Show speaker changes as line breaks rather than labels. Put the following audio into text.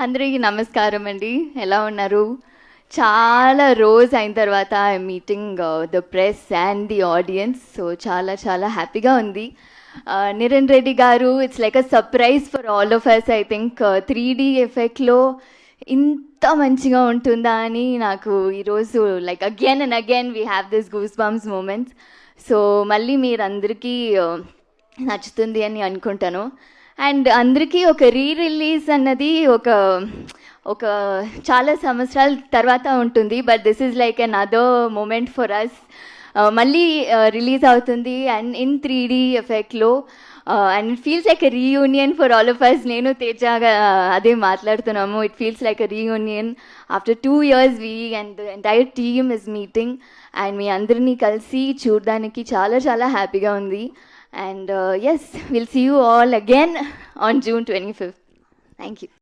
అందరికీ నమస్కారం అండి. ఎలా ఉన్నారు? చాలా రోజు అయిన తర్వాత I meeting the press and the audience. So చాలా చాలా హ్యాపీగా ఉంది. నిరణ్ రెడ్డి గారు, it's like a surprise for all of us. I think 3D ఎఫెక్ట్లో ఇంత మంచిగా ఉంటుందా అని నాకు ఈరోజు like again and again we have this goose bumps moments. So మళ్ళీ మీరందరికీ నచ్చుతుంది అని అనుకుంటాను. అండ్ అందరికీ ఒక రిలీజ్ అన్నది ఒక ఒక చాలా సంవత్సరాల తర్వాత ఉంటుంది. But this is like another moment for us. మళ్ళీ రిలీజ్ అవుతుంది అండ్ ఇన్ 3D ఎఫెక్ట్లో. And it feels like a reunion for all of us. నేను తేజగా అదే మాట్లాడుతున్నాము. It feels like a reunion after 2 years. We and the entire team is meeting and మీ అందరినీ కలిసి చూడడానికి చాలా చాలా హ్యాపీగా ఉంది. And yes, we'll see you all again on June 25th. Thank you.